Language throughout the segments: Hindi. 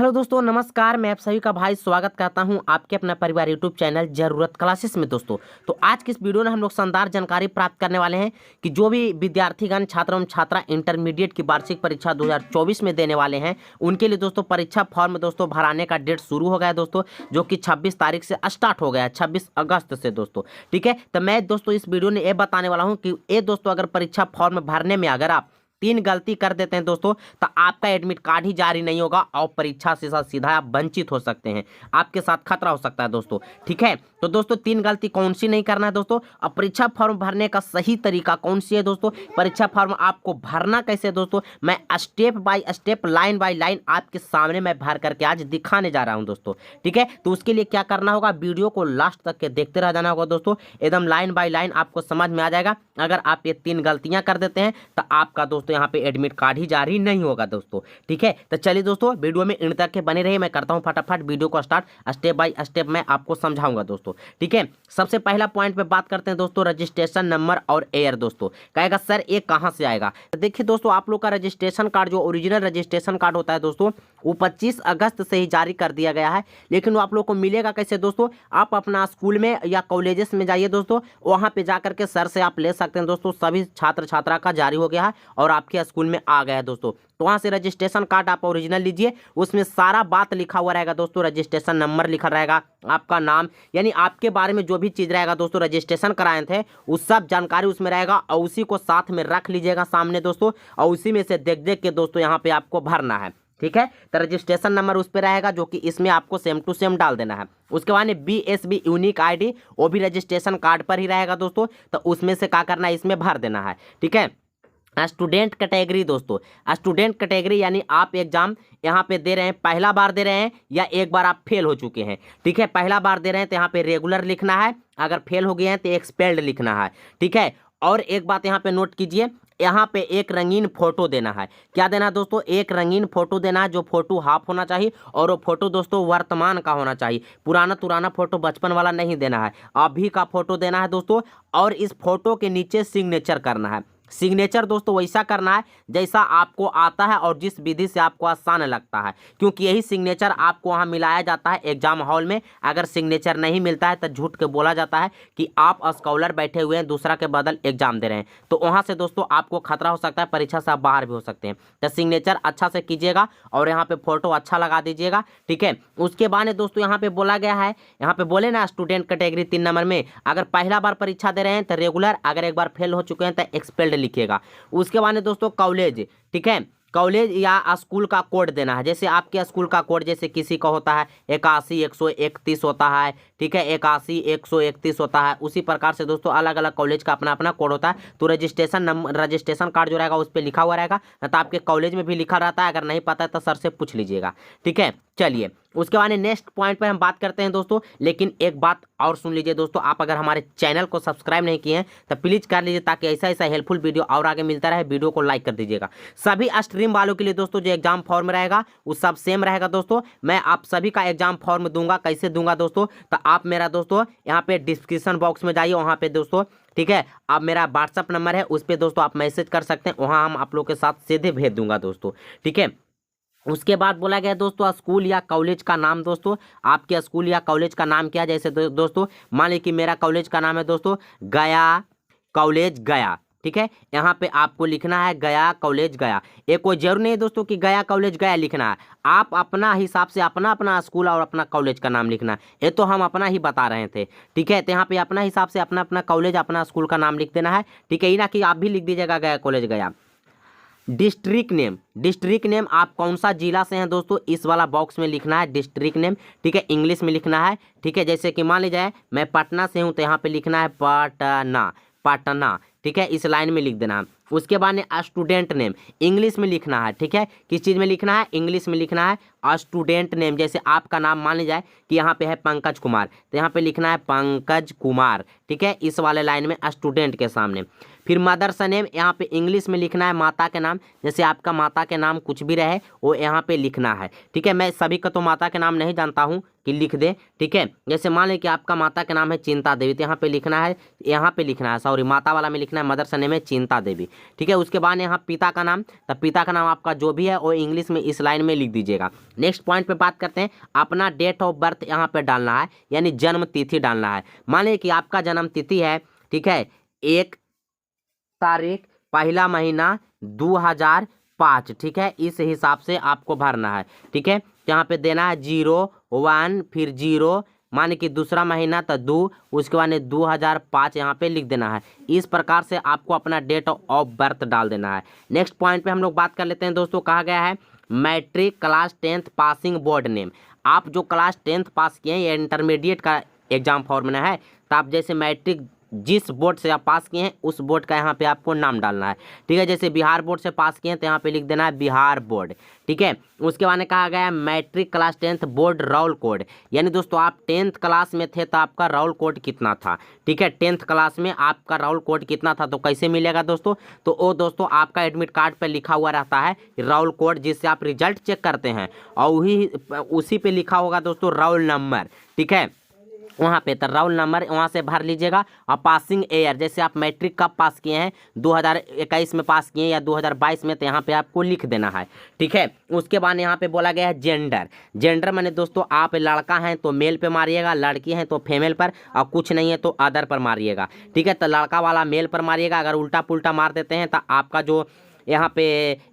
हेलो दोस्तों, नमस्कार। मैं आप सभी का भाई स्वागत करता हूं आपके अपना परिवार यूट्यूब चैनल जरूरत क्लासेस में। दोस्तों तो आज की इस वीडियो में हम लोग शानदार जानकारी प्राप्त करने वाले हैं कि जो भी विद्यार्थीगण छात्र एवं छात्रा इंटरमीडिएट की वार्षिक परीक्षा 2024 में देने वाले हैं उनके लिए दोस्तों परीक्षा फॉर्म दोस्तों भराने का डेट शुरू हो गया है दोस्तों, जो कि 26 तारीख से स्टार्ट हो गया है, 26 अगस्त से दोस्तों। ठीक है, तो मैं दोस्तों इस वीडियो में ये बताने वाला हूँ कि ये दोस्तों अगर परीक्षा फॉर्म भरने में अगर आप 3 गलती कर देते हैं दोस्तों तो आपका एडमिट कार्ड ही जारी नहीं होगा और परीक्षा से सीधा आप वंचित हो सकते हैं, आपके साथ खतरा हो सकता है दोस्तों। ठीक है, तो दोस्तों 3 गलती कौन सी नहीं करना है दोस्तों। अब परीक्षा फॉर्म भरने का सही तरीका कौन सी है दोस्तों, परीक्षा फॉर्म आपको भरना कैसे है दोस्तों, मैं step by step line by line आपके सामने मैं भर करके आज दिखाने जा रहा हूं दोस्तों। ठीक है, तो उसके लिए क्या करना होगा, वीडियो को लास्ट तक के देखते रह जाना होगा दोस्तों, एकदम लाइन बाय लाइन आपको समझ में आ जाएगा। अगर आप ये 3 गलतियां कर देते हैं तो आपका दोस्तों यहाँ पे एडमिट कार्ड ही जारी नहीं होगा दोस्तों। ठीक है, तो चलिए दोस्तों वीडियो में इन तक के बने रहिए, मैं करता हूँ फटाफट वीडियो को स्टार्ट, स्टेप बाय स्टेप मैं आपको समझाऊंगा दोस्तों। ठीक है, सबसे पहला पॉइंट पे बात करते हैं दोस्तों रजिस्ट्रेशन नंबर और एयर। दोस्तों कहेगा सर ये कहाँ से आएगा, तो देखिए दोस्तों आप लोग का रजिस्ट्रेशन कार्ड जो ओरिजिनल रजिस्ट्रेशन कार्ड होता है दोस्तों वो 25 अगस्त से ही जारी कर दिया गया है, लेकिन वो आप लोग को मिलेगा कैसे दोस्तों, आप अपना स्कूल में या कॉलेजेस में जाइए दोस्तों, वहाँ पे जाकर के सर से आप ले सकते हैं दोस्तों। सभी छात्र छात्रा का जारी हो गया है और आपके स्कूल में आ गया है दोस्तों, तो वहाँ से रजिस्ट्रेशन कार्ड आप ओरिजिनल लीजिए, उसमें सारा बात लिखा हुआ रहेगा दोस्तों, रजिस्ट्रेशन नंबर लिखा रहेगा, आपका नाम यानी आपके बारे में जो भी चीज़ रहेगा दोस्तों रजिस्ट्रेशन कराए थे उस सब जानकारी उसमें रहेगा और उसी को साथ में रख लीजिएगा सामने दोस्तों, और उसी में से देख देख के दोस्तों यहाँ पे आपको भरना है। ठीक है, तो रजिस्ट्रेशन नंबर उस पर रहेगा जो कि इसमें आपको सेम टू सेम डाल देना है। उसके बाद BSB यूनिक ID वो भी रजिस्ट्रेशन कार्ड पर ही रहेगा दोस्तों, तो उसमें से क्या करना है, इसमें भर देना है। ठीक है, स्टूडेंट कैटेगरी दोस्तों, स्टूडेंट कैटेगरी यानी आप एग्जाम यहाँ पे दे रहे हैं, पहला बार दे रहे हैं या एक बार आप फेल हो चुके हैं। ठीक है, पहला बार दे रहे हैं तो यहाँ पे रेगुलर लिखना है, अगर फेल हो गए हैं तो एक्सपेल्ड लिखना है। ठीक है, और एक बात यहाँ पे नोट कीजिए, यहाँ पे एक रंगीन फोटो देना है। क्या देना है दोस्तों, एक रंगीन फोटो देना है, जो फोटो हाफ होना चाहिए और वो फोटो दोस्तों वर्तमान का होना चाहिए, पुराना फोटो बचपन वाला नहीं देना है, अभी का फोटो देना है दोस्तों। और इस फोटो के नीचे सिग्नेचर करना है। सिग्नेचर दोस्तों वैसा करना है जैसा आपको आता है और जिस विधि से आपको आसान लगता है, क्योंकि यही सिग्नेचर आपको वहाँ मिलाया जाता है एग्जाम हॉल में। अगर सिग्नेचर नहीं मिलता है तो झूठ के बोला जाता है कि आप स्कॉलर बैठे हुए हैं, दूसरा के बदल एग्जाम दे रहे हैं, तो वहाँ से दोस्तों आपको खतरा हो सकता है, परीक्षा से आप बाहर भी हो सकते हैं। तो सिग्नेचर अच्छा से कीजिएगा और यहाँ पे फोटो अच्छा लगा दीजिएगा। ठीक है, उसके बाद दोस्तों यहाँ पे बोला गया है, यहाँ पे बोले ना स्टूडेंट कैटेगरी 3 नंबर में, अगर पहला बार परीक्षा दे रहे हैं तो रेगुलर, अगर एक बार फेल हो चुके हैं तो एक्सपेल्ड लिखिएगा। उसके बाद दोस्तों कॉलेज, ठीक है, कॉलेज या स्कूल का कोड देना है, जैसे आपके स्कूल का कोड जैसे किसी का होता है 81-131 होता है। ठीक है, 81-131 होता है, उसी प्रकार से दोस्तों अलग अलग कॉलेज का अपना अपना कोड होता है, तो रजिस्ट्रेशन कार्ड जो रहेगा उस पर लिखा हुआ रहेगा, तो आपके कॉलेज में भी लिखा रहता है, अगर नहीं पता है तो सर से पूछ लीजिएगा। ठीक है, चलिए उसके बाद नेक्स्ट पॉइंट पर हम बात करते हैं दोस्तों, लेकिन एक बात और सुन लीजिए दोस्तों, आप अगर हमारे चैनल को सब्सक्राइब नहीं किए हैं तो प्लीज़ कर लीजिए, ताकि ऐसा ऐसा हेल्पफुल वीडियो और आगे मिलता रहे। वीडियो को लाइक कर दीजिएगा। सभी स्ट्रीम वालों के लिए दोस्तों जो एग्जाम फॉर्म रहेगा वो सब सेम रहेगा दोस्तों, मैं आप सभी का एग्जाम फॉर्म दूंगा। कैसे दूंगा दोस्तों, तो आप मेरा दोस्तों यहाँ पे डिस्क्रिप्शन बॉक्स में जाइए, वहाँ पे दोस्तों ठीक है आप मेरा व्हाट्सअप नंबर है उस पर दोस्तों आप मैसेज कर सकते हैं, वहाँ हम आप लोग के साथ सीधे भेज दूंगा दोस्तों। ठीक है, उसके बाद बोला गया दोस्तों स्कूल या कॉलेज का नाम। दोस्तों आपके स्कूल या कॉलेज का नाम क्या है, जैसे दोस्तों मान लीजिए कि मेरा कॉलेज का नाम है दोस्तों गया कॉलेज गया। ठीक है, यहाँ पे आपको लिखना है गया कॉलेज गया, ये कोई जरूर नहीं है दोस्तों कि गया कॉलेज गया लिखना है, आप अपना हिसाब से अपना अपना स्कूल और अपना कॉलेज का नाम लिखना है, ये तो हम अपना ही बता रहे थे। ठीक है, तो यहाँ पे अपना हिसाब से अपना अपना कॉलेज अपना स्कूल का नाम लिख देना है। ठीक है, ये ना कि आप भी लिख दीजिएगा गया कॉलेज गया। डिस्ट्रिक्ट नेम आप कौन सा जिला से हैं दोस्तों, इस वाला बॉक्स में लिखना है डिस्ट्रिक्ट नेम। ठीक है, इंग्लिश में लिखना है। ठीक है, जैसे कि मान लीजिए मैं पटना से हूं तो यहाँ पे लिखना है पटना। ठीक है, इस लाइन में लिख देना है। उसके बाद स्टूडेंट नेम इंग्लिश में लिखना है। ठीक है, किस चीज़ में लिखना है, इंग्लिश में लिखना है स्टूडेंट नेम। जैसे आपका नाम मान लीजिए कि यहाँ पे है पंकज कुमार, तो यहाँ पे लिखना है पंकज कुमार। ठीक है, इस वाले लाइन में स्टूडेंट के सामने। फिर मदर्स नेम यहाँ पे इंग्लिश में लिखना है माता के नाम, जैसे आपका माता के नाम कुछ भी रहे वो यहाँ पे लिखना है। ठीक है, मैं सभी का तो माता के नाम नहीं जानता हूँ कि लिख दे। ठीक है, जैसे मान लें कि आपका माता के नाम है चिंता देवी, तो यहाँ पे लिखना है, यहाँ पे लिखना है, सॉरी माता वाला में लिखना है मदर्स नेम है चिंता देवी। ठीक है, उसके बाद यहाँ पिता का नाम, तो पिता का नाम आपका जो भी है वो इंग्लिश में इस लाइन में लिख दीजिएगा। नेक्स्ट पॉइंट पे बात करते हैं, अपना डेट ऑफ बर्थ यहाँ पे डालना है, यानी जन्म तिथि डालना है। मान लें कि आपका जन्म तिथि है, ठीक है, 1 तारीख पहला महीना 2005, ठीक है, इस हिसाब से आपको भरना है। ठीक है, यहाँ पे देना है 01 फिर 0, माने कि दूसरा महीना तो 2, उसके बाद 2005 यहाँ पे लिख देना है। इस प्रकार से आपको अपना डेट ऑफ बर्थ डाल देना है। नेक्स्ट पॉइंट पे हम लोग बात कर लेते हैं दोस्तों, कहा गया है matric class 10th passing board name. आप जो क्लास 10th पास किए हैं, ये इंटरमीडिएट का एग्जाम फॉर्मूला है, तो आप जैसे मैट्रिक जिस बोर्ड से आप पास किए हैं उस बोर्ड का यहाँ पे आपको नाम डालना है। ठीक है, जैसे बिहार बोर्ड से पास किए हैं तो यहाँ पे लिख देना है बिहार बोर्ड। ठीक है, उसके बाद कहा गया है matric class 10th board roll code, यानी दोस्तों आप 10th क्लास में थे तो आपका रोल कोड कितना था। ठीक है, 10th क्लास में आपका रोल कोड कितना था, तो कैसे मिलेगा दोस्तों, तो वो दोस्तों आपका एडमिट कार्ड पर लिखा हुआ रहता है रोल कोड, जिससे आप रिजल्ट चेक करते हैं, और उसी पे लिखा होगा दोस्तों रोल नंबर। ठीक है, वहाँ पे तो रोल नंबर वहाँ से भर लीजिएगा। और पासिंग ईयर, जैसे आप मैट्रिक कब पास किए हैं, 2021 में पास किए हैं या 2022 में, तो यहाँ पे आपको लिख देना है। ठीक है, उसके बाद यहाँ पे बोला गया है जेंडर। जेंडर माने दोस्तों आप लड़का हैं तो मेल पे मारिएगा, लड़की हैं तो फीमेल पर, और कुछ नहीं है तो अदर पर मारिएगा। ठीक है, तो लड़का वाला मेल पर मारिएगा। अगर उल्टा पुल्टा मार देते हैं तो आपका जो यहाँ पे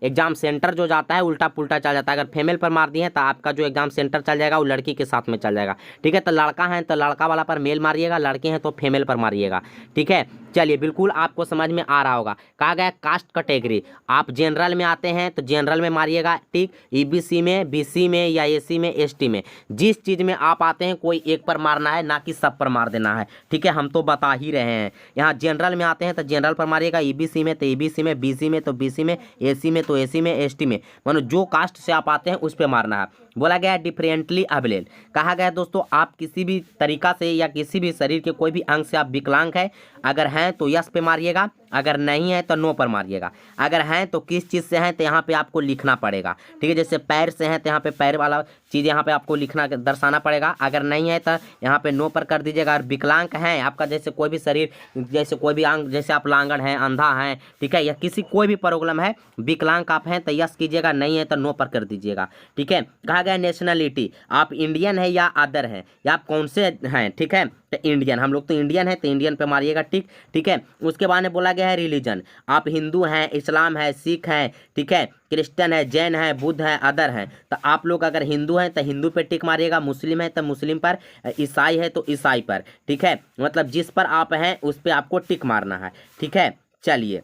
एग्जाम सेंटर जो जाता है उल्टा पुल्टा चल जाता है। अगर फीमेल पर मार दिए हैं तो आपका जो एग्जाम सेंटर चल जाएगा वो लड़की के साथ में चल जाएगा। ठीक है, तो लड़का है तो लड़का वाला पर मेल मारिएगा, लड़के हैं तो फीमेल पर मारिएगा। ठीक है, चलिए बिल्कुल आपको समझ में आ रहा होगा। कहा गया कास्ट कैटेगरी, आप जनरल में आते हैं तो जनरल में मारिएगा। ठीक, ईबीसी में, बीसी में या एसी में, एसटी में, जिस चीज़ में आप आते हैं कोई एक पर मारना है, ना कि सब पर मार देना है। ठीक है, हम तो बता ही रहे हैं। यहाँ जनरल में आते हैं तो जनरल पर मारिएगा, ईबीसी में तो ईबीसी में, बीसी में तो बीसी में, एसी में तो एसी में, एसटी में, मानो जो कास्ट से आप आते हैं उस पर मारना है। बोला गया डिफरेंटली अवेलेबल, कहा गया दोस्तों आप किसी भी तरीका से या किसी भी शरीर के कोई भी अंग से आप विकलांग है, अगर हैं तो यस पे मारिएगा, अगर नहीं है तो नो पर मारिएगा। अगर हैं तो किस चीज़ से हैं तो यहाँ पे आपको लिखना पड़ेगा। ठीक है, जैसे पैर से हैं तो यहाँ पे पैर वाला चीज़ यहाँ पे आपको लिखना दर्शाना पड़ेगा। अगर नहीं है तो यहाँ पे नो पर कर दीजिएगा। और विकलांग हैं आपका, जैसे कोई भी शरीर, जैसे कोई भी अंग, जैसे आप लांगड़ हैं, अंधा हैं, ठीक है, या किसी कोई भी प्रॉब्लम है, विकलांग आप हैं तो यस कीजिएगा, नहीं है तो नो पर कर दीजिएगा। ठीक है, कहा गया नेशनलिटी, आप इंडियन है या अदर हैं, या आप कौन से हैं। ठीक है, तो इंडियन, हम लोग तो इंडियन है तो इंडियन पे मारिएगा। ठीक है, उसके बाद में बोला गया है रिलीजन, आप हिंदू हैं, इस्लाम है, सिख हैं, ठीक है, क्रिश्चियन है, जैन है, बुद्ध है, अदर हैं, तो आप लोग अगर हिंदू हैं तो हिंदू पे टिक मारिएगा, मुस्लिम है तो मुस्लिम पर, ईसाई है तो ईसाई पर। ठीक है, मतलब जिस पर आप हैं उस पर आपको टिक मारना है। ठीक है, चलिए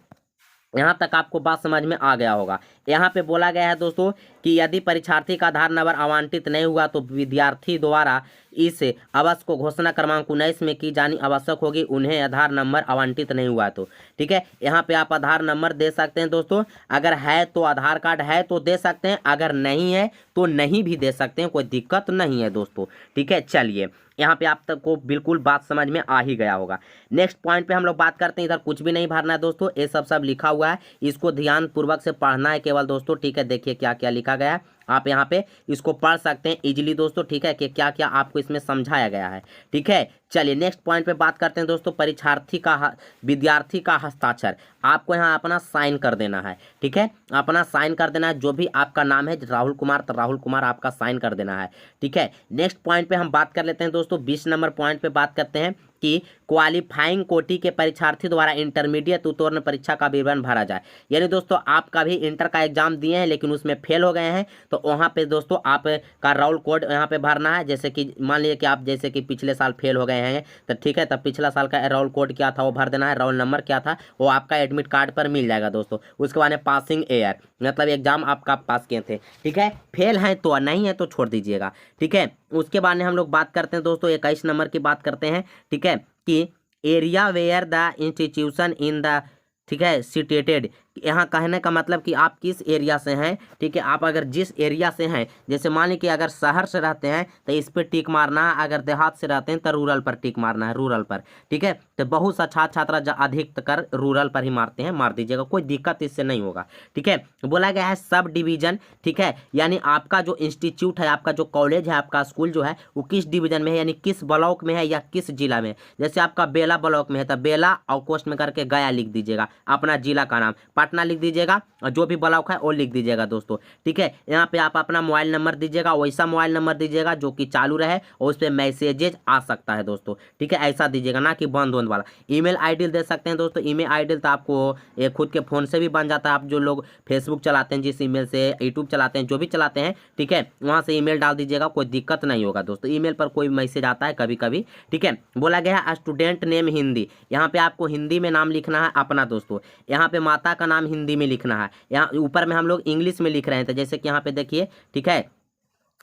यहाँ तक आपको बात समझ में आ गया होगा। यहाँ पे बोला गया है दोस्तों कि यदि परीक्षार्थी का आधार नंबर आवंटित नहीं हुआ तो विद्यार्थी द्वारा इस अवश्य को घोषणा क्रमांक 19 में की जानी आवश्यक होगी, उन्हें आधार नंबर आवंटित नहीं हुआ तो। ठीक है, यहाँ पे आप आधार नंबर दे सकते हैं दोस्तों, अगर है तो आधार कार्ड है तो दे सकते हैं, अगर नहीं है तो नहीं भी दे सकते हैं, कोई दिक्कत नहीं है दोस्तों। ठीक है, चलिए यहाँ पे आप तक को बिल्कुल बात समझ में आ ही गया होगा। नेक्स्ट पॉइंट पे हम लोग बात करते हैं, इधर कुछ भी नहीं भरना है दोस्तों, ये सब लिखा हुआ है, इसको ध्यान पूर्वक से पढ़ना है केवल दोस्तों। ठीक है, देखिए क्या क्या लिखा गया है, आप यहाँ पे इसको पढ़ सकते हैं इजीली दोस्तों। ठीक है, कि क्या क्या आपको इसमें समझाया गया है। ठीक है, चलिए नेक्स्ट पॉइंट पे बात करते हैं दोस्तों, परीक्षार्थी का विद्यार्थी का हस्ताक्षर, आपको यहाँ अपना साइन कर देना है। ठीक है, अपना साइन कर देना है, जो भी आपका नाम है राहुल कुमार तो राहुल कुमार आपका साइन कर देना है। ठीक है, नेक्स्ट पॉइंट पे हम बात कर लेते हैं दोस्तों, 20 नंबर पॉइंट पे बात करते हैं कि क्वालिफाइंग कोटि के परीक्षार्थी द्वारा इंटरमीडिएट उत्तीर्ण परीक्षा का विवरण भरा जाए। यानी दोस्तों आपका भी इंटर का एग्जाम दिए हैं लेकिन उसमें फेल हो गए हैं, तो वहाँ पे दोस्तों आपका रोल कोड यहाँ पे भरना है। जैसे कि मान लीजिए कि आप जैसे कि पिछले साल फेल हो गए हैं तो ठीक है, तब पिछला साल का रोल कोड क्या था वो भर देना है, रोल नंबर क्या था वो आपका एडमिट कार्ड पर मिल जाएगा दोस्तों। उसके बाद पासिंग ईयर, मतलब एग्जाम आपका पास किए थे। ठीक है, फेल है तो, नहीं है तो छोड़ दीजिएगा। ठीक है, उसके बाद में हम लोग बात करते हैं दोस्तों 21 नंबर की बात करते हैं। ठीक है, कि area where the institution in the, ठीक है, सिटेटेड, यहाँ कहने का मतलब कि आप किस एरिया से हैं, ठीक है। आप अगर जिस एरिया से हैं, जैसे मान लीजिए कि अगर शहर से रहते हैं तो इस पर टिक मारना है, अगर देहात से रहते हैं तो रूरल पर टिक मारना है, रूरल पर, ठीक है। तो बहुत सा छात्र छात्रा अधिकतर रूरल पर ही मारते हैं, मार दीजिएगा, कोई दिक्कत इससे नहीं होगा, ठीक है। बोला गया है सब डिवीजन, ठीक है, यानी आपका जो इंस्टीट्यूट है, आपका जो कॉलेज है, आपका स्कूल जो है वो किस डिवीजन में है, यानी किस ब्लॉक में है या किस जिला में। जैसे आपका बेला ब्लॉक में है तो बेला और कोस्ट में करके गया लिख दीजिएगा, अपना जिला का नाम, पटना लिख दीजिएगा और जो भी ब्लॉक है वो लिख दीजिएगा दोस्तों, ठीक है। यहाँ पे आप अपना मोबाइल नंबर दीजिएगा, वैसा मोबाइल नंबर दीजिएगा जो कि चालू रहे और उस पर मैसेजेज आ सकता है दोस्तों, ठीक है, ऐसा दीजिएगा, ना कि बंद होने वाला। ईमेल आईडी दे सकते हैं दोस्तों, ईमेल आईडी तो आपको खुद के फ़ोन से भी बन जाता है। आप जो लोग फेसबुक चलाते हैं, जिस ईमेल से यूट्यूब चलाते हैं, जो भी चलाते हैं, ठीक है, वहाँ से ईमेल डाल दीजिएगा, कोई दिक्कत नहीं होगा दोस्तों। ईमेल पर कोई मैसेज आता है कभी कभी, ठीक है। बोला गया है स्टूडेंट नेम हिंदी, यहाँ पे आपको हिंदी में नाम लिखना है अपना दोस्तों। यहाँ पे माता का नाम हिंदी में लिखना है, यहाँ ऊपर में हम लोग इंग्लिश में लिख रहे थे, जैसे कि यहाँ पे देखिए, ठीक है,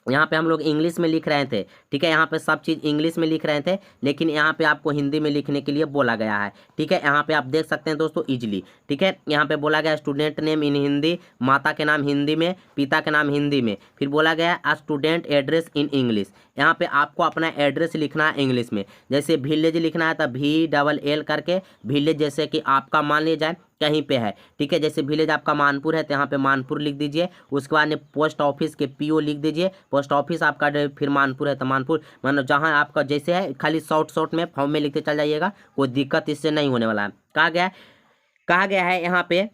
यहाँ पे हम लोग इंग्लिश में लिख रहे थे, ठीक है, यहाँ पे सब चीज़ इंग्लिश में लिख रहे थे, लेकिन यहाँ पे आपको हिंदी में लिखने के लिए बोला गया है, ठीक है। यहाँ पे आप देख सकते हैं दोस्तों इजली, ठीक है। यहाँ पे बोला गया स्टूडेंट नेम इन हिंदी, माता के नाम हिंदी में, पिता के नाम हिंदी में, फिर बोला गया स्टूडेंट एड्रेस इन इंग्लिश। यहाँ पे आपको अपना एड्रेस लिखना है इंग्लिश में, जैसे विलेज लिखना है तो VLL करके विलेज, जैसे कि आपका मान लिया जाए कहीं पे है, ठीक है, जैसे विलेज आपका मानपुर है तो यहाँ पे मानपुर लिख दीजिए। उसके बाद पोस्ट ऑफिस के PO लिख दीजिए, पोस्ट ऑफिस आपका फिर मानपुर है तो मानपुर, मतलब जहाँ आपका जैसे है, खाली शॉर्ट में फॉर्म में लिखते चल जाइएगा, कोई दिक्कत इससे नहीं होने वाला है। कहा गया है यहाँ पे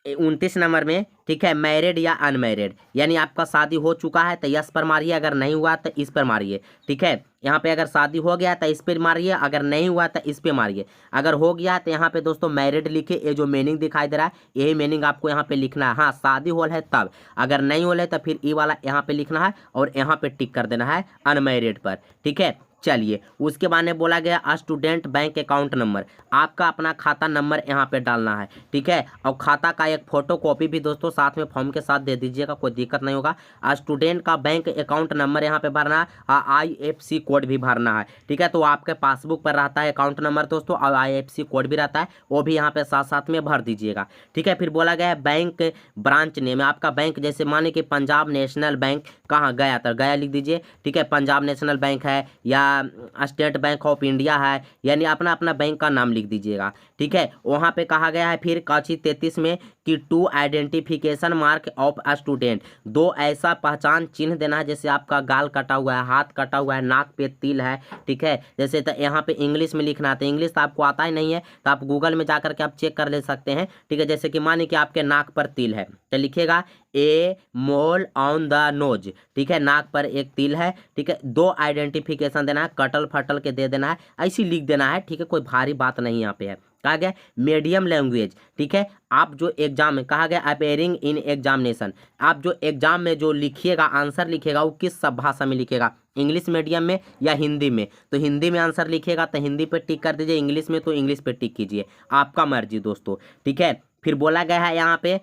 29 नंबर में, ठीक है, मैरिड या अनमैरिड, यानी आपका शादी हो चुका है तो यस पर मारिए, अगर नहीं हुआ तो इस पर मारिए, ठीक है। यहाँ पे अगर शादी हो गया तो इस पर मारिए, अगर नहीं हुआ तो इस पे मारिए। अगर हो गया तो यहाँ पे दोस्तों मैरिड लिखे, ये जो मीनिंग दिखाई दे रहा है यही मीनिंग आपको यहाँ पे लिखना है। हाँ, शादी हो है तब, अगर नहीं हो है तो फिर ई वाला यहाँ पे लिखना है और यहाँ पे टिक कर देना है अनमैरिड पर, ठीक है। चलिए, उसके बाद में बोला गया स्टूडेंट बैंक अकाउंट नंबर, आपका अपना खाता नंबर यहाँ पे डालना है, ठीक है, और खाता का एक फोटो कॉपी भी दोस्तों साथ में फॉर्म के साथ दे दीजिएगा, कोई दिक्कत नहीं होगा। स्टूडेंट का बैंक अकाउंट नंबर यहाँ पे भरना है और IFC कोड भी भरना है, ठीक है। तो आपके पासबुक पर रहता है अकाउंट नंबर दोस्तों और IFC कोड भी रहता है, वो भी यहाँ पे साथ साथ में भर दीजिएगा, ठीक है। फिर बोला गया बैंक ब्रांच नेम, आपका बैंक जैसे माने कि पंजाब नेशनल बैंक कहाँ गया था, गया लिख दीजिए, ठीक है। पंजाब नेशनल बैंक है या स्टेट बैंक ऑफ इंडिया है, यानी अपना अपना बैंक का नाम लिख दीजिएगा, ठीक है। वहाँ पे कहा गया है फिर काची 33 में कि two identification mark of a student, दो ऐसा पहचान चिन्ह देना है, जैसे आपका गाल कटा हुआ है, हाथ कटा हुआ है, नाक पे तिल है, ठीक है। जैसे तो यहाँ पे इंग्लिश में लिखना है, तो इंग्लिश तो आपको आता ही नहीं है तो आप गूगल में जाकर के आप चेक कर ले सकते हैं, ठीक है। जैसे कि मानिए कि आपके नाक पर तिल है तो लिखिएगा ए मोल ऑन द नोज, ठीक है, नाक पर एक तिल है, ठीक है। दो आइडेंटिफिकेशन देना है, कटल फटल के दे देना है, ऐसी लिख देना है, ठीक है, कोई भारी बात नहीं यहाँ पे है। कहा गया मीडियम लैंग्वेज, ठीक है, आप जो एग्जाम में कहा गया अपेयरिंग इन एग्जामिनेशन, आप जो एग्जाम में जो लिखिएगा आंसर लिखिएगा वो किस सब भाषा में लिखिएगा, इंग्लिश मीडियम में या हिंदी में। तो हिंदी में आंसर लिखिएगा तो हिंदी पे टिक कर दीजिए, इंग्लिश में तो इंग्लिश पे टिक कीजिए, आपका मर्जी दोस्तों, ठीक है। फिर बोला गया है यहाँ पे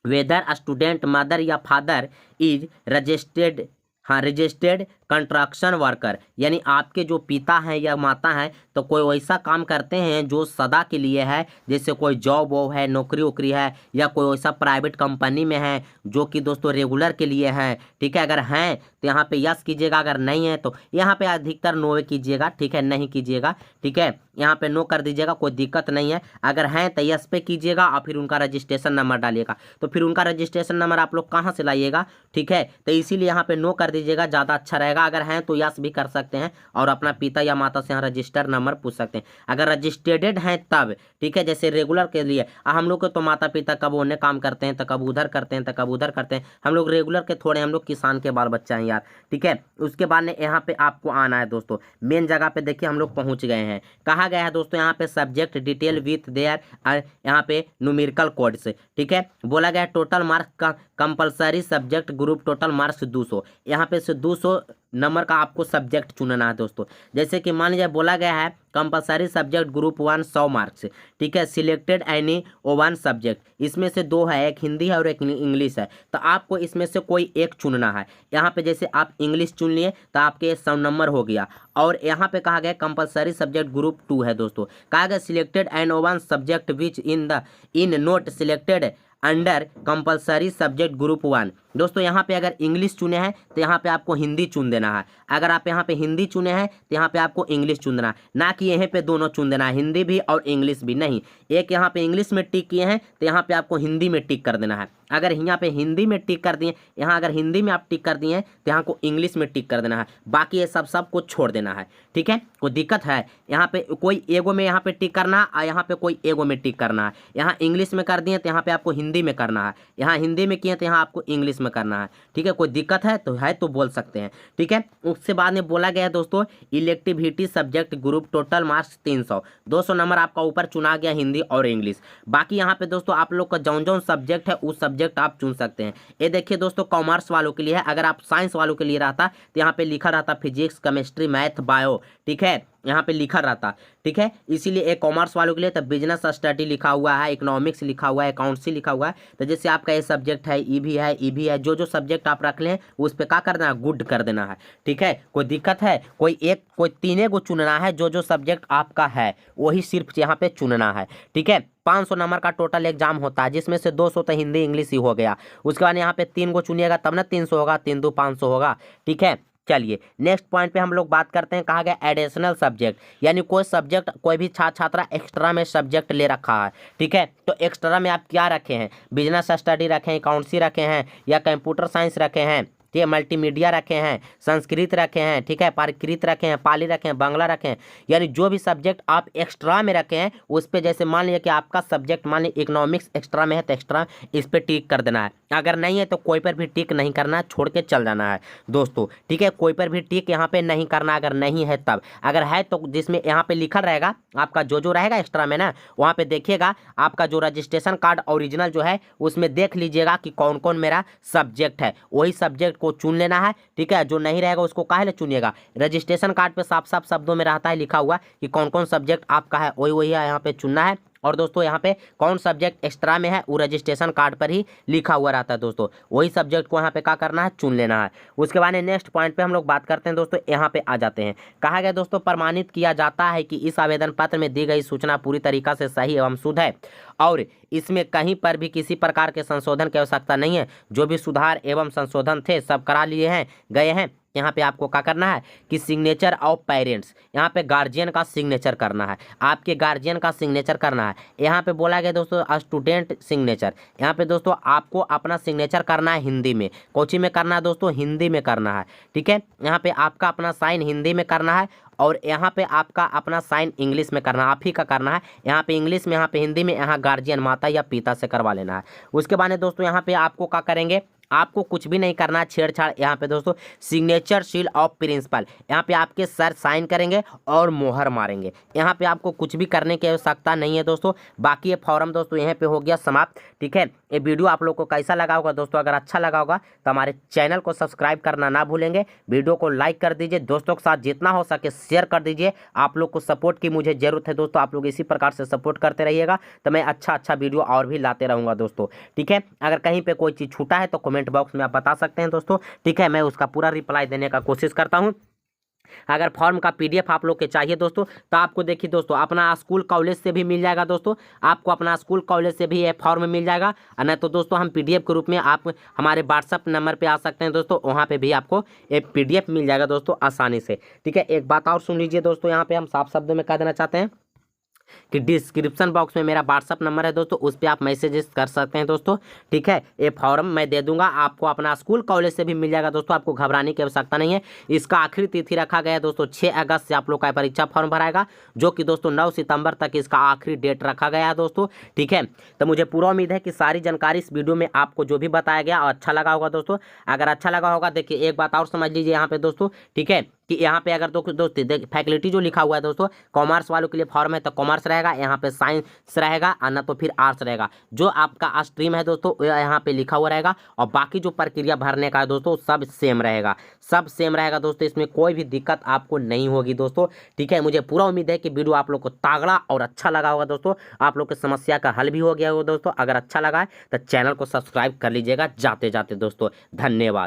वेदर स्टूडेंट मदर या फादर इज रजिस्टर्ड, हाँ, रजिस्टर्ड कंस्ट्रक्शन वर्कर, यानी आपके जो पिता हैं या माता हैं तो कोई वैसा काम करते हैं जो सदा के लिए है, जैसे कोई जॉब वॉब है, नौकरी वोकरी है, या कोई वैसा प्राइवेट कंपनी में है जो कि दोस्तों रेगुलर के लिए है, ठीक है। अगर हैं तो यहाँ पे यस कीजिएगा, अगर नहीं है तो यहाँ पे अधिकतर नो कीजिएगा, ठीक है, नहीं कीजिएगा, ठीक है, यहाँ पे नो कर दीजिएगा, कोई दिक्कत नहीं है। अगर हैं तो यस पे कीजिएगा और फिर उनका रजिस्ट्रेशन नंबर डालिएगा। तो फिर उनका रजिस्ट्रेशन नंबर आप लोग कहाँ से लाइएगा, ठीक है, तो इसीलिए यहाँ पे नो कर दीजिएगा, ज़्यादा अच्छा रहेगा। अगर हैं तो यस भी कर सकते हैं और अपना पिता या माता से यहाँ रजिस्टर नंबर पूछ सकते हैं, अगर रजिस्टर्ड हैं तब, ठीक है। जैसे रेगुलर के लिए हम लोग को तो माता पिता कब उन्हें काम करते हैं तो कब उधर करते हैं तो कब उधर करते हैं, हम लोग रेगुलर के थोड़े, हम लोग किसान के बाल बच्चा हैं यार, ठीक है। उसके बाद में यहाँ पे आपको आना है दोस्तों, मेन जगह पे देखिए हम लोग पहुँच गए हैं। कहा गया है दोस्तों यहाँ पे सब्जेक्ट डिटेल विथ देयर यहाँ पे न्यूमेरिकल कोड से, ठीक है। बोला गया टोटल मार्क्स का compulsory subject group total marks 200, यहाँ पे से 200 नंबर का आपको सब्जेक्ट चुनना है दोस्तों। जैसे कि मान लीजिए बोला गया है कंपलसरी सब्जेक्ट ग्रुप 1 100 मार्क्स, ठीक है, सिलेक्टेड एनी वन सब्जेक्ट, इसमें से दो है, एक हिंदी है और एक इंग्लिश है, तो आपको इसमें से कोई एक चुनना है। यहाँ पे जैसे आप इंग्लिश चुन लिए तो आपके 100 नंबर हो गया। और यहाँ पे कहा गया कंपलसरी सब्जेक्ट ग्रुप 2 है दोस्तों, कहा गया selected and one subject which in note selected under compulsory subject group 1। दोस्तों यहाँ पे अगर इंग्लिश चुने हैं तो यहाँ पे आपको हिंदी चुन देना है, अगर आप यहाँ पे हिंदी चुने हैं तो यहाँ पे आपको इंग्लिश चुन देना है, ना कि यहाँ पे दोनों चुन देना है, हिंदी भी और इंग्लिश भी नहीं। एक यहाँ पे इंग्लिश में टिक किए हैं तो यहाँ पे आपको हिंदी में टिक कर देना है। अगर यहाँ पे हिंदी में टिक कर दिए, यहाँ अगर हिंदी में आप टिक कर दिए हैं तो यहाँ को इंग्लिश में टिक कर देना है, बाकी ये सब को छोड़ देना है, ठीक है। कोई दिक्कत है यहाँ पे कोई एगो में यहाँ पे टिक करना और यहाँ पे कोई एगो में टिक करना है। यहाँ इंग्लिश में कर दिए तो यहाँ पे आपको हिंदी में करना है, यहाँ हिंदी में किए तो यहाँ आपको इंग्लिश में करना है, ठीक है। कोई दिक्कत है तो बोल सकते हैं, ठीक है। उसके बाद में बोला गया है दोस्तों इलेक्टिविटी सब्जेक्ट ग्रुप टोटल मार्क्स 300, 200 नंबर आपका ऊपर चुना गया हिंदी और इंग्लिश। बाकी यहाँ पे दोस्तों आप लोग का जौन जौन सब्जेक्ट है उस सब्जेक्ट आप चुन सकते हैं। ये देखिए दोस्तों कॉमर्स वालों के लिए है, अगर आप साइंस वालों के लिए रहता तो यहाँ पे लिखा रहता फिजिक्स केमिस्ट्री मैथ बायो, ठीक है, यहाँ पे लिखा रहता, ठीक है। इसीलिए एक कॉमर्स वालों के लिए तो बिजनेस स्टडी लिखा हुआ है, इकोनॉमिक्स लिखा हुआ है, अकाउंट्सी लिखा हुआ है। तो जैसे आपका ये सब्जेक्ट है ई भी है, ई भी है, जो जो सब्जेक्ट आप रख लें उस पर क्या करना है, गुड कर देना है, ठीक है। कोई दिक्कत है, कोई तीने को चुनना है, जो जो सब्जेक्ट आपका है वही सिर्फ यहाँ पे चुनना है, ठीक है। 500 नंबर का टोटल एग्जाम होता है, जिसमें से 200 तो हिंदी इंग्लिश ही हो गया। उसके बाद यहाँ पे 3 को चुनिएगा तब ना 300 होगा, 3 2 500 होगा, ठीक है। चलिए नेक्स्ट पॉइंट पे हम लोग बात करते हैं, कहा गया एडिशनल सब्जेक्ट, यानी कोई सब्जेक्ट कोई भी छात्रा एक्स्ट्रा में सब्जेक्ट ले रखा है, ठीक है। तो एक्स्ट्रा में आप क्या रखे हैं, बिजनेस स्टडी रखे हैं, अकाउंट्सी रखे हैं, या कंप्यूटर साइंस रखे हैं, ठीक है, मल्टीमीडिया रखे हैं, संस्कृत रखे हैं, ठीक है, प्राकृत रखे हैं, पाली रखे हैं, बांग्ला रखे हैं, यानी जो भी सब्जेक्ट आप एक्स्ट्रा में रखे हैं उस पे जैसे मान लिया कि आपका सब्जेक्ट मान लिया इकोनॉमिक्स एक्स्ट्रा में है तो एक्स्ट्रा इस पे टिक कर देना है, अगर नहीं है तो कोई पर भी टिक नहीं करना है, छोड़ के चल जाना है दोस्तों, ठीक है। कोई पर भी टिक यहाँ पे नहीं करना, अगर नहीं है तब, अगर है तो जिसमें यहाँ पे लिखा रहेगा आपका जो रहेगा एक्स्ट्रा में ना, वहाँ पे देखिएगा आपका जो रजिस्ट्रेशन कार्ड ओरिजिनल जो है उसमें देख लीजिएगा कि कौन कौन मेरा सब्जेक्ट है, वही सब्जेक्ट को चुन लेना है, ठीक है। जो नहीं रहेगा उसको काहे चुनिएगा, रजिस्ट्रेशन कार्ड पे साफ साफ शब्दों में रहता है लिखा हुआ कि कौन कौन सब्जेक्ट आपका है, वही है यहाँ पे चुनना है। और दोस्तों यहाँ पे कौन सब्जेक्ट एक्स्ट्रा में है वो रजिस्ट्रेशन कार्ड पर ही लिखा हुआ रहता है दोस्तों, वही सब्जेक्ट को यहाँ पे क्या करना है, चुन लेना है। उसके बाद नेक्स्ट पॉइंट पे हम लोग बात करते हैं दोस्तों, यहाँ पे आ जाते हैं, कहा गया दोस्तों प्रमाणित किया जाता है कि इस आवेदन पत्र में दी गई सूचना पूरी तरीका से सही एवं शुद्ध है और इसमें कहीं पर भी किसी प्रकार के संशोधन की आवश्यकता नहीं है, जो भी सुधार एवं संशोधन थे सब करा लिए गए हैं। यहाँ पे आपको क्या करना है कि सिग्नेचर ऑफ पेरेंट्स, यहाँ पे गार्जियन का सिग्नेचर करना है, आपके गार्जियन का सिग्नेचर करना है। यहाँ पे बोला गया दोस्तों स्टूडेंट सिग्नेचर, यहाँ पे दोस्तों आपको अपना सिग्नेचर करना है हिंदी में, कोची में करना है दोस्तों, हिंदी में करना है, ठीक है। यहाँ पे आपका अपना साइन हिंदी में करना है और यहाँ पे आपका अपना साइन इंग्लिश में करना है, आप ही का करना है, यहाँ पे इंग्लिश में, यहाँ पे हिंदी में, यहाँ गार्जियन माता या पिता से करवा लेना है। उसके बाद दोस्तों यहाँ पे आपको क्या करेंगे, आपको कुछ भी नहीं करना छेड़छाड़, यहाँ पे दोस्तों सिग्नेचर सील ऑफ प्रिंसिपल, यहाँ पे आपके सर साइन करेंगे और मोहर मारेंगे, यहाँ पे आपको कुछ भी करने की आवश्यकता नहीं है दोस्तों। बाकी ये फॉर्म दोस्तों यहाँ पे हो गया समाप्त, ठीक है। ये वीडियो आप लोग को कैसा लगा होगा दोस्तों, अगर अच्छा लगा होगा तो हमारे चैनल को सब्सक्राइब करना ना भूलेंगे, वीडियो को लाइक कर दीजिए, दोस्तों के साथ जितना हो सके शेयर कर दीजिए। आप लोग को सपोर्ट की मुझे ज़रूरत है दोस्तों, आप लोग इसी प्रकार से सपोर्ट करते रहिएगा तो मैं अच्छा वीडियो और भी लाते रहूँगा दोस्तों, ठीक है। अगर कहीं पर कोई चीज़ छूटा है तो कमेंट बॉक्स में आप बता सकते हैं दोस्तों, ठीक है, मैं उसका पूरा रिप्लाई देने का कोशिश करता हूं। अगर फॉर्म का पीडीएफ आप लोग के चाहिए दोस्तों तो आपको देखिए दोस्तों अपना स्कूल कॉलेज से भी मिल जाएगा दोस्तों, आपको अपना स्कूल कॉलेज से भी ये फॉर्म मिल जाएगा, और नहीं तो दोस्तों हम पीडीएफ के रूप में आप हमारे व्हाट्सअप नंबर पे आ सकते हैं दोस्तों, वहाँ पे भी आपको ये पीडीएफ मिल जाएगा दोस्तों आसानी से, ठीक है। एक बात और सुन लीजिए दोस्तों, यहाँ पे हम साफ शब्दों में कह देना चाहते हैं कि डिस्क्रिप्शन बॉक्स में मेरा व्हाट्सअप नंबर है दोस्तों, उस पर आप मैसेजेस कर सकते हैं दोस्तों, ठीक है। ये फॉर्म मैं दे दूंगा, आपको अपना स्कूल कॉलेज से भी मिल जाएगा दोस्तों, आपको घबराने की आवश्यकता नहीं है। इसका आखिरी तिथि रखा गया है दोस्तों 6 अगस्त से आप लोग का परीक्षा फॉर्म भराएगा, जो कि दोस्तों 9 सितंबर तक इसका आखिरी डेट रखा गया है दोस्तों, ठीक है। तो मुझे पूरा उम्मीद है कि सारी जानकारी इस वीडियो में आपको जो भी बताया गया और अच्छा लगा होगा दोस्तों। अगर अच्छा लगा होगा देखिए एक बात और समझ लीजिए यहाँ पे दोस्तों, ठीक है, कि यहाँ पे अगर दोस्तों फैकल्टी जो लिखा हुआ है दोस्तों, कॉमर्स वालों के लिए फॉर्म है तो कॉमर्स रहेगा, यहाँ पे साइंस रहेगा, ना तो फिर आर्ट्स रहेगा। जो आपका स्ट्रीम है दोस्तों यहाँ पे लिखा हुआ रहेगा, और बाकी जो प्रक्रिया भरने का है दोस्तों सब सेम रहेगा, सब सेम रहेगा दोस्तों, इसमें कोई भी दिक्कत आपको नहीं होगी दोस्तों। ठीक है, मुझे पूरा उम्मीद है कि वीडियो आप लोग को तगड़ा और अच्छा लगा होगा दोस्तों, आप लोग की समस्या का हल भी हो गया होगा दोस्तों। अगर अच्छा लगा है तो चैनल को सब्सक्राइब कर लीजिएगा जाते जाते दोस्तों। धन्यवाद।